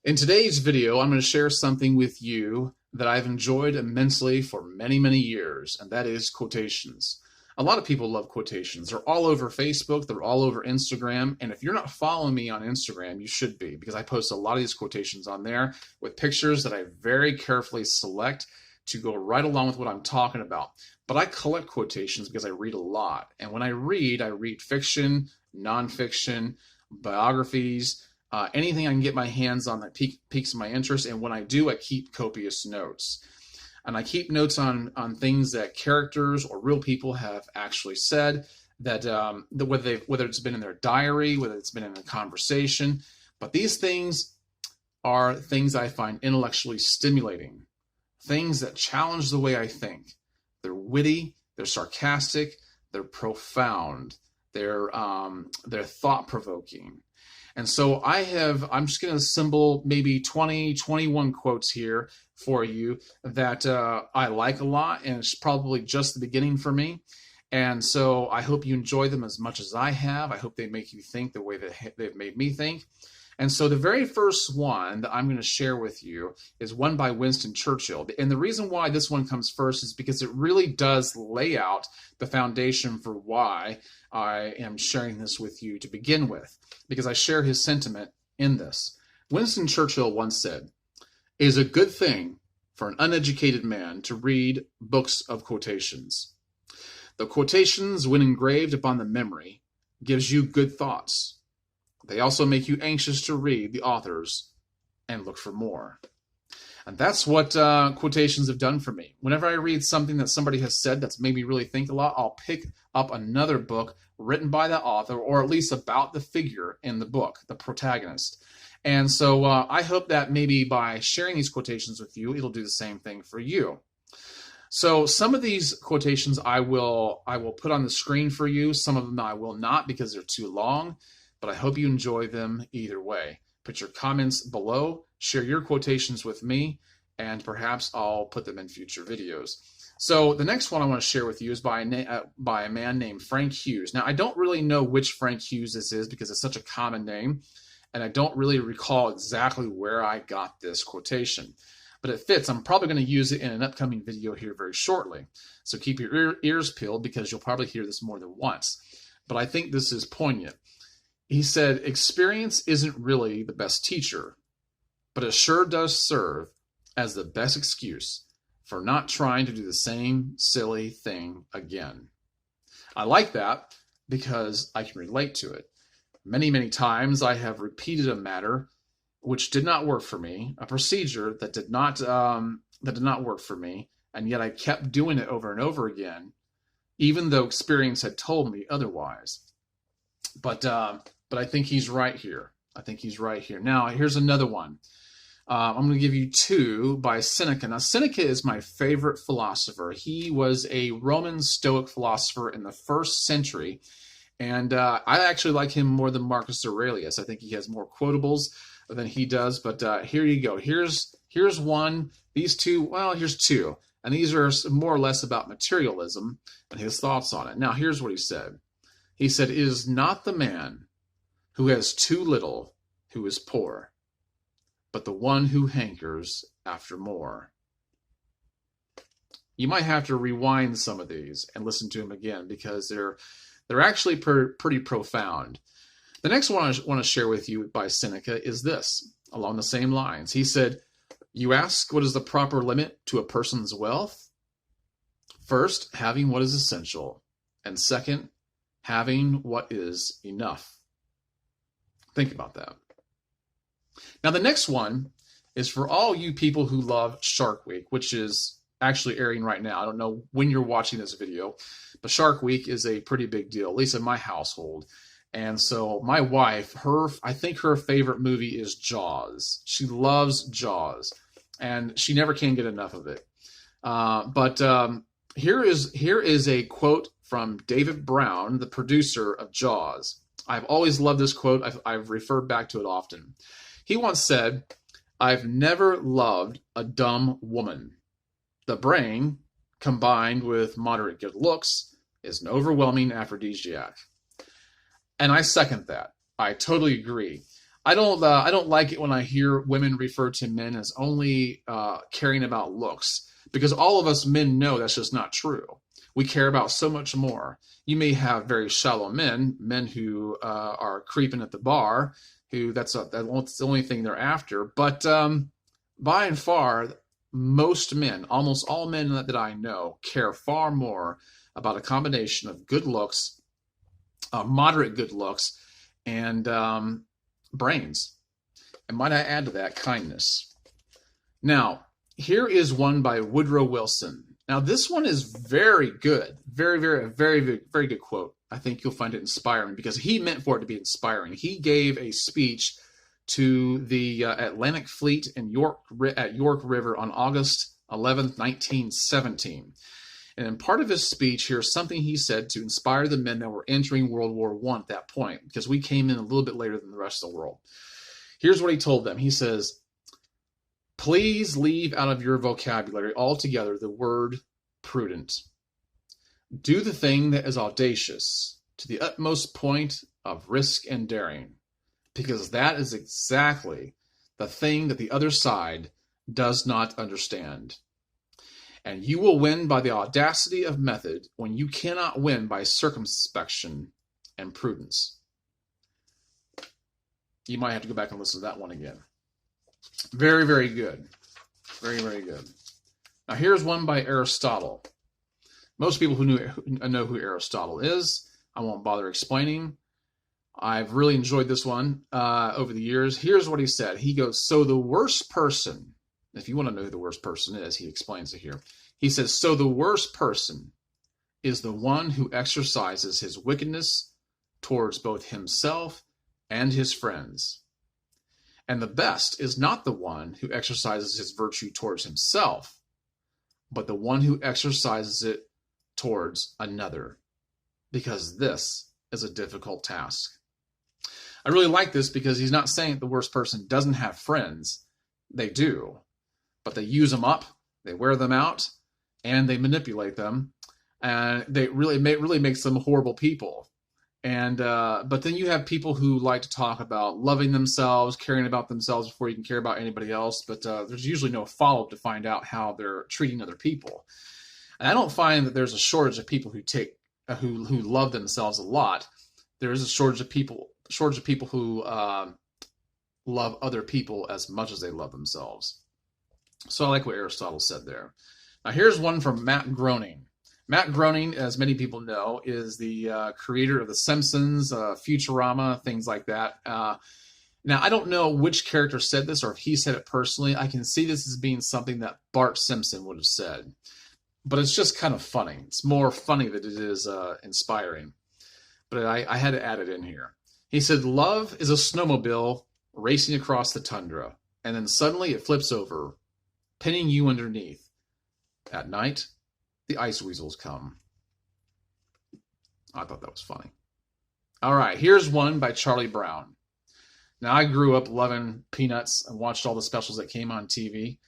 In today's video, I'm going to share something with you that I've enjoyed immensely for many, many years, and that is quotations. A lot of people love quotations. They're all over Facebook, they're all over Instagram, and if you're not following me on Instagram, you should be, because I post a lot of these quotations on there with pictures that I very carefully select to go right along with what I'm talking about. But I collect quotations because I read a lot, and when I read fiction, nonfiction, biographies, anything I can get my hands on that piques my interest. And when I do, I keep copious notes. And I keep notes on things that characters or real people have actually said, that whether it's been in their diary, whether it's been in a conversation. But these things are things I find intellectually stimulating, things that challenge the way I think. They're witty, they're sarcastic, they're profound, they're thought-provoking. And so I'm just going to assemble maybe 20, 21 quotes here for you that I like a lot, and it's probably just the beginning for me. And so I hope you enjoy them as much as I have. I hope they make you think the way that they've made me think. And so the very first one that I'm going to share with you is one by Winston Churchill. And the reason why this one comes first is because it really does lay out the foundation for why I am sharing this with you to begin with, because I share his sentiment in this. Winston Churchill once said, "It is a good thing for an uneducated man to read books of quotations. The quotations, when engraved upon the memory, gives you good thoughts. They also make you anxious to read the authors and look for more." And that's what quotations have done for me. Whenever I read something that somebody has said that's made me really think a lot, I'll pick up another book written by that author, or at least about the figure in the book, the protagonist. And so I hope that maybe by sharing these quotations with you, it'll do the same thing for you. So some of these quotations I will put on the screen for you. Some of them I will not, because they're too long, but I hope you enjoy them either way. Put your comments below, share your quotations with me, and perhaps I'll put them in future videos. So the next one I want to share with you is by a man named Frank Hughes. Now, I don't really know which Frank Hughes this is because it's such a common name, and I don't really recall exactly where I got this quotation. But it fits. I'm probably going to use it in an upcoming video here very shortly. So keep your ears peeled, because you'll probably hear this more than once. But I think this is poignant. He said, "Experience isn't really the best teacher, but it sure does serve as the best excuse for not trying to do the same silly thing again." I like that because I can relate to it. Many, many times I have repeated a matter which did not work for me, a procedure that did not work for me, and yet I kept doing it over and over again, even though experience had told me otherwise. But I think he's right here. I think he's right here. Now, here's another one. I'm going to give you two by Seneca. Now, Seneca is my favorite philosopher. He was a Roman Stoic philosopher in the 1st century, and I actually like him more than Marcus Aurelius. I think he has more quotables than he does, but here you go. Here's one. These two, well, here's two, and these are more or less about materialism and his thoughts on it. Now, here's what he said. He said, "It is not the man who has too little who is poor, but the one who hankers after more." You might have to rewind some of these and listen to them again, because they're actually pretty profound. The next one I want to share with you by Seneca is this, along the same lines. He said, "You ask what is the proper limit to a person's wealth? First, having what is essential, and second, having what is enough." Think about that. Now, the next one is for all you people who love Shark Week, which is actually airing right now. I don't know when you're watching this video, but Shark Week is a pretty big deal, at least in my household. And so my wife, I think her favorite movie is Jaws. She loves Jaws, and she never can get enough of it. But here is a quote from David Brown, the producer of Jaws. I've always loved this quote. I've referred back to it often. He once said, "I've never loved a dumb woman. The brain, combined with moderate good looks, is an overwhelming aphrodisiac." And I second that. I totally agree. I don't like it when I hear women refer to men as only caring about looks, because all of us men know that's just not true. We care about so much more. You may have very shallow men who are creeping at the bar, who that's the only thing they're after. But by and far, most men, almost all men that I know, care far more about a combination of good looks, moderate good looks, and brains. And might I add to that, kindness. Now, here is one by Woodrow Wilson. Now, this one is very good. Very good quote. I think you'll find it inspiring because he meant for it to be inspiring. He gave a speech to the Atlantic Fleet at York River on August 11th, 1917. And in part of his speech, here's something he said to inspire the men that were entering World War I at that point, because we came in a little bit later than the rest of the world. Here's what he told them. He says, "Please leave out of your vocabulary altogether the word prudent. Do the thing that is audacious to the utmost point of risk and daring, because that is exactly the thing that the other side does not understand. And you will win by the audacity of method when you cannot win by circumspection and prudence." You might have to go back and listen to that one again. Very good. Very good. Now here's one by Aristotle. Most people who know who Aristotle is. I won't bother explaining. I've really enjoyed this one over the years. Here's what he said. He goes, "So the worst person," if you want to know who the worst person is, he explains it here. He says, "So the worst person is the one who exercises his wickedness towards both himself and his friends. And the best is not the one who exercises his virtue towards himself, but the one who exercises it towards another, because this is a difficult task." I really like this because he's not saying the worst person doesn't have friends. They do, but they use them up, they wear them out, and they manipulate them, and they really makes them horrible people. And but then you have people who like to talk about loving themselves, caring about themselves before you can care about anybody else. But there's usually no follow-up to find out how they're treating other people. And I don't find that there's a shortage of people who love themselves a lot. There is a shortage of people who love other people as much as they love themselves. So I like what Aristotle said there. Now here's one from Matt Groening. Matt Groening, as many people know, is the creator of The Simpsons, Futurama, things like that. Now, I don't know which character said this or if he said it personally. I can see this as being something that Bart Simpson would have said. But it's just kind of funny. It's more funny than it is inspiring. But I had to add it in here. He said, "Love is a snowmobile racing across the tundra, and then suddenly it flips over, pinning you underneath. At night, the ice weasels come." I thought that was funny. All right, here's one by Charlie Brown. Now, I grew up loving Peanuts and watched all the specials that came on TV.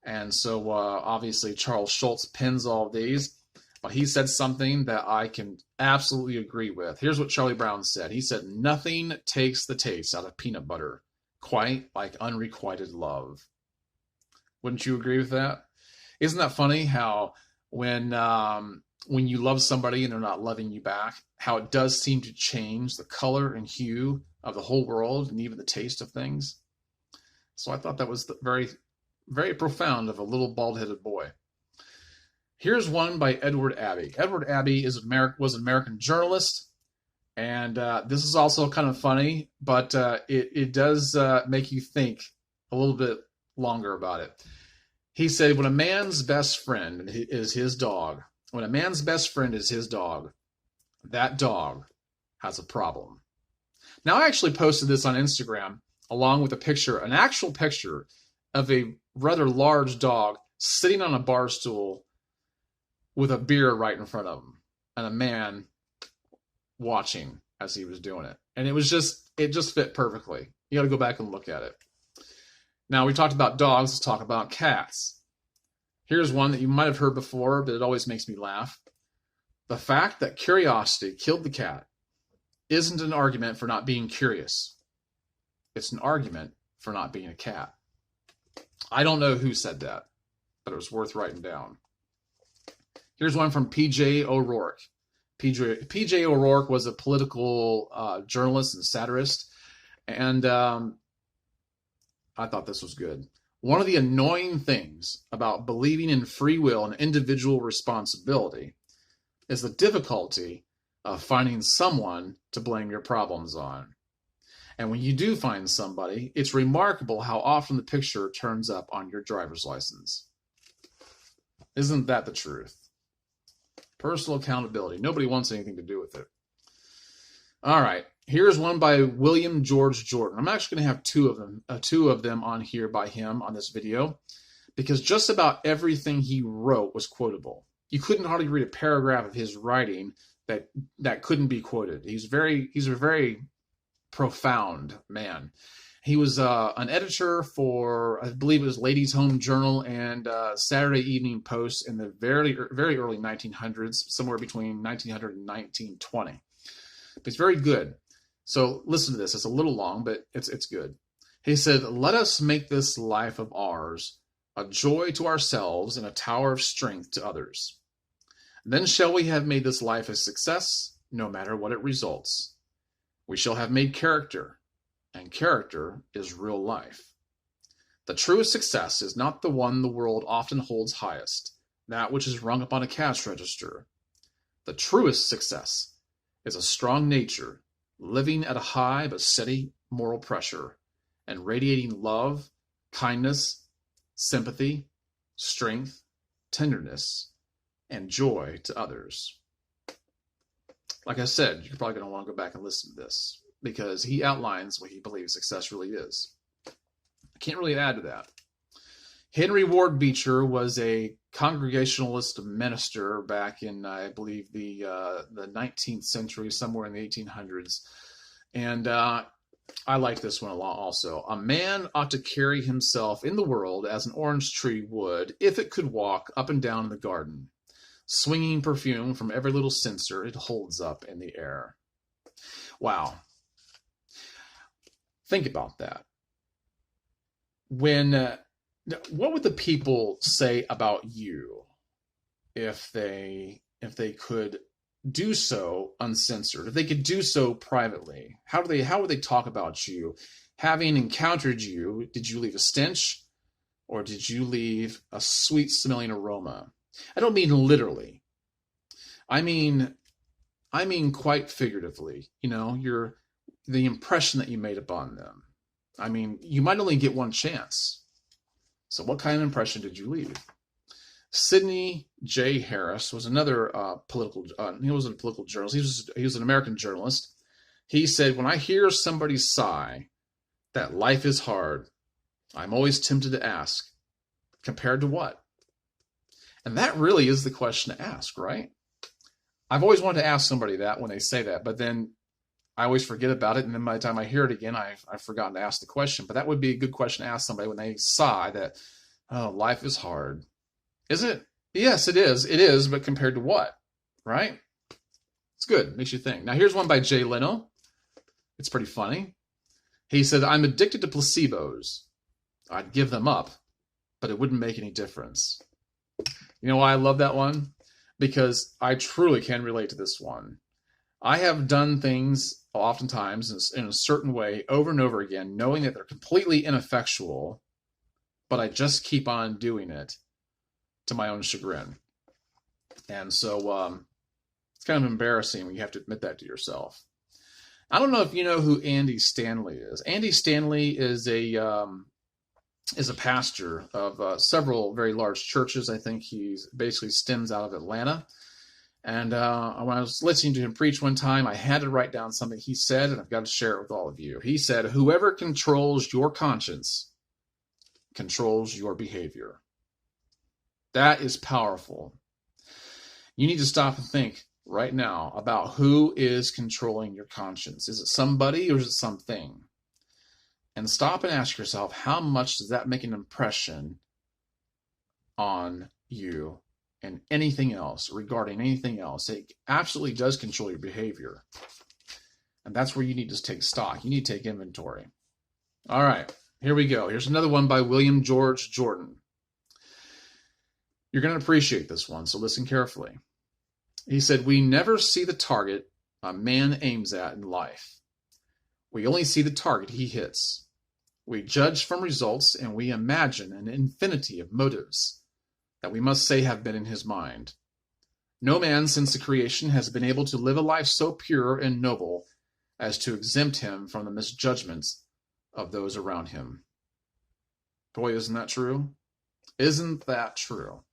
And so, obviously, Charles Schultz pins all of these. But he said something that I can absolutely agree with. Here's what Charlie Brown said. He said, "Nothing takes the taste out of peanut butter quite like unrequited love." Wouldn't you agree with that? Isn't that funny how when you love somebody and they're not loving you back, how it does seem to change the color and hue of the whole world and even the taste of things? So I thought that was very profound of a little bald-headed boy. Here's one by Edward Abbey. Edward Abbey was an American journalist, and this is also kind of funny, but it does make you think a little bit longer about it. He said, when a man's best friend is his dog, that dog has a problem. Now, I actually posted this on Instagram along with an actual picture of a rather large dog sitting on a bar stool with a beer right in front of him and a man watching as he was doing it. And it just fit perfectly. You got to go back and look at it. Now, we talked about dogs. Let's talk about cats. Here's one that you might have heard before, but it always makes me laugh. The fact that curiosity killed the cat isn't an argument for not being curious. It's an argument for not being a cat. I don't know who said that, but it was worth writing down. Here's one from P.J. O'Rourke. P.J. O'Rourke was a political journalist and satirist, and I thought this was good. One of the annoying things about believing in free will and individual responsibility is the difficulty of finding someone to blame your problems on. And when you do find somebody, it's remarkable how often the picture turns up on your driver's license. Isn't that the truth? Personal accountability. Nobody wants anything to do with it. All right. Here's one by William George Jordan. I'm actually going to have two of them on here by him on this video, because just about everything he wrote was quotable. You couldn't hardly read a paragraph of his writing that couldn't be quoted. He's a very profound man. He was an editor for, I believe it was Ladies' Home Journal and Saturday Evening Post in the very early 1900s, somewhere between 1900 and 1920. But he's very good. So listen to this. It's a little long, but it's good. He said, "Let us make this life of ours a joy to ourselves and a tower of strength to others. Then shall we have made this life a success, no matter what it results. We shall have made character, and character is real life. The truest success is not the one the world often holds highest, that which is rung upon a cash register. The truest success is a strong nature, living at a high but steady moral pressure, and radiating love, kindness, sympathy, strength, tenderness, and joy to others." Like I said, you're probably going to want to go back and listen to this, because he outlines what he believes success really is. I can't really add to that. Henry Ward Beecher was a Congregationalist minister back in, I believe, the 19th century, somewhere in the 1800s. And I like this one a lot also. "A man ought to carry himself in the world as an orange tree would if it could walk up and down in the garden, swinging perfume from every little censer it holds up in the air." Wow. Think about that. What would the people say about you if they could do so uncensored, if they could do so privately? How would they talk about you? Having encountered you, did you leave a stench, or did you leave a sweet smelling aroma? I don't mean literally. I mean quite figuratively. The impression that you made upon them. I mean, you might only get one chance. So what kind of impression did you leave? Sidney J Harris was another he wasn't a political journalist. He was an American journalist. He said, "When I hear somebody sigh that life is hard, I'm always tempted to ask, compared to what?" And that really is the question to ask, right? I've always wanted to ask somebody that when they say that, but then I always forget about it, and then by the time I hear it again, I've forgotten to ask the question. But that would be a good question to ask somebody when they sigh that, "Oh, life is hard." Is it? Yes, it is. It is, but compared to what? Right? It's good. Makes you think. Now, here's one by Jay Leno. It's pretty funny. He said, "I'm addicted to placebos. I'd give them up, but it wouldn't make any difference." You know why I love that one? Because I truly can relate to this one. I have done things oftentimes in a certain way over and over again, knowing that they're completely ineffectual, but I just keep on doing it to my own chagrin. And so it's kind of embarrassing when you have to admit that to yourself. I don't know if you know who Andy Stanley is. Andy Stanley is a pastor of several very large churches. I think he basically stems out of Atlanta. And when I was listening to him preach one time, I had to write down something he said, and I've got to share it with all of you. He said, "Whoever controls your conscience controls your behavior." That is powerful. You need to stop and think right now about who is controlling your conscience. Is it somebody or is it something? And stop and ask yourself, how much does that make an impression on you and anything else, regarding anything else? It absolutely does control your behavior. And that's where you need to take stock. You need to take inventory. All right, here we go. Here's another one by William George Jordan. You're going to appreciate this one, so listen carefully. He said, "We never see the target a man aims at in life. We only see the target he hits. We judge from results, and we imagine an infinity of motives that we must say have been in his mind. No man since the creation has been able to live a life so pure and noble as to exempt him from the misjudgments of those around him." Boy, isn't that true? Isn't that true?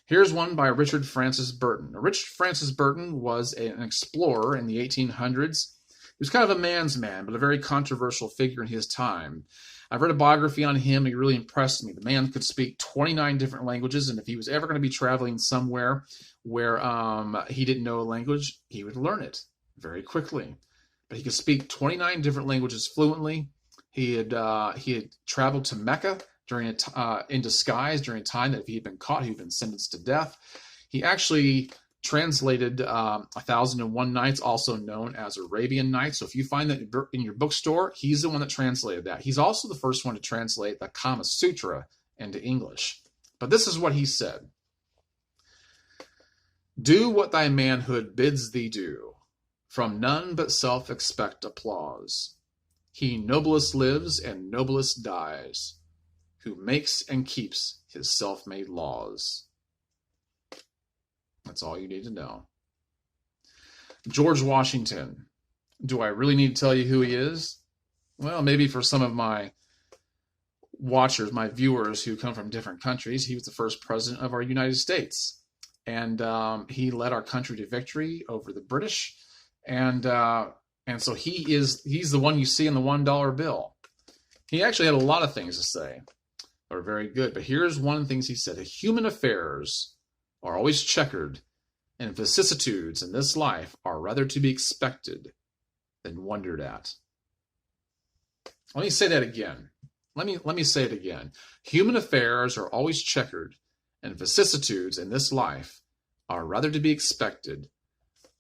Here's one by Richard Francis Burton. Richard Francis Burton was an explorer in the 1800s. He was kind of a man's man, but a very controversial figure in his time. I've read a biography on him. He really impressed me. The man could speak 29 different languages, and if he was ever going to be traveling somewhere where he didn't know a language, he would learn it very quickly. But he could speak 29 different languages fluently. He had traveled to Mecca in disguise during a time that if he had been caught, he had been sentenced to death. He actually translated 1001 Nights, also known as Arabian Nights. So if you find that in your bookstore, he's the one that translated that. He's also the first one to translate the Kama Sutra into English. But this is what he said. "Do what thy manhood bids thee do. From none but self expect applause. He noblest lives and noblest dies, who makes and keeps his self-made laws." That's all you need to know. George Washington. Do I really need to tell you who he is? Well, maybe for some of my watchers, my viewers who come from different countries, he was the first president of our United States. And he led our country to victory over the British. And so he's the one you see in the $1 bill. He actually had a lot of things to say that were very good. But here's one of the things he said. "Human affairs are always checkered, and vicissitudes in this life are rather to be expected than wondered at." Let me say that again. Let me say it again. Human affairs are always checkered, and vicissitudes in this life are rather to be expected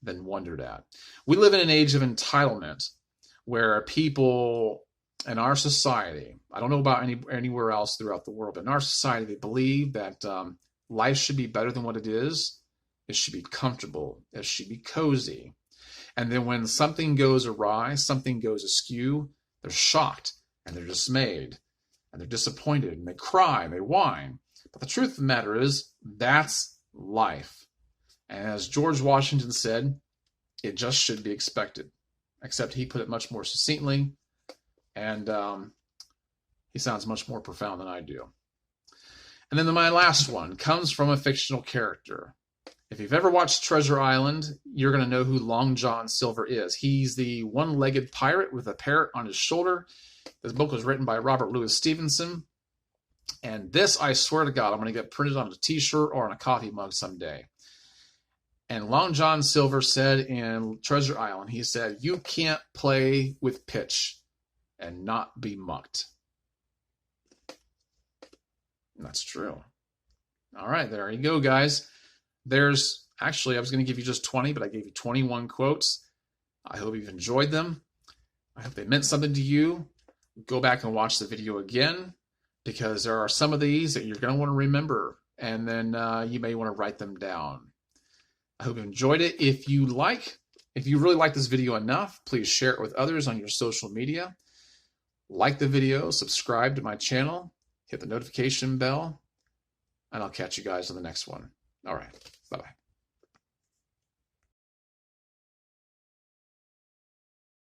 than wondered at. We live in an age of entitlement where people in our society, I don't know about anywhere else throughout the world, but in our society, they believe that life should be better than what it is. It should be comfortable. It should be cozy. And then when something goes awry, something goes askew, they're shocked and they're dismayed and they're disappointed and they cry and they whine. But the truth of the matter is, that's life. And as George Washington said, it just should be expected. Except he put it much more succinctly, and he sounds much more profound than I do. And then my last one comes from a fictional character. If you've ever watched Treasure Island, you're going to know who Long John Silver is. He's the one-legged pirate with a parrot on his shoulder. This book was written by Robert Louis Stevenson. And this, I swear to God, I'm going to get printed on a t-shirt or on a coffee mug someday. And Long John Silver said in Treasure Island, he said, "You can't play with pitch and not be mucked." And that's true. All right, there you go, guys. There's actually, I was going to give you just 20, but I gave you 21 quotes. I hope you've enjoyed them. I hope they meant something to you. Go back and watch the video again, because there are some of these that you're going to want to remember, and then you may want to write them down. I hope you enjoyed it. If you really like this video enough, please share it with others on your social media. Like the video, subscribe to my channel, hit the notification bell, and I'll catch you guys on the next one. All right, bye-bye.